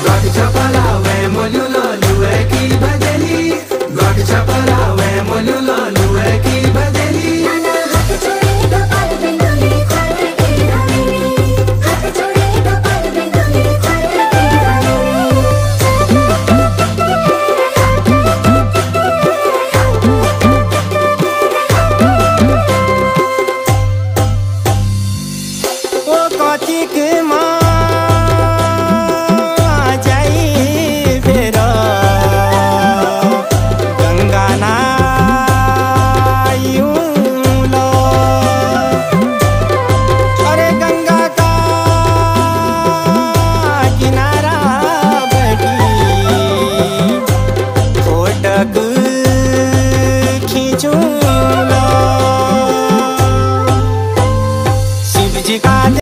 गट चपलावे मोलू लालू है की बदली, गट चपलावे मोलू लालू है की बदली। हाथ जोड़े गोपाल बेंगोली ख्वाल की हवेली, हाथ जोड़े गोपाल बेंगोली ख्वाल की हवेली। ओ काची के माँ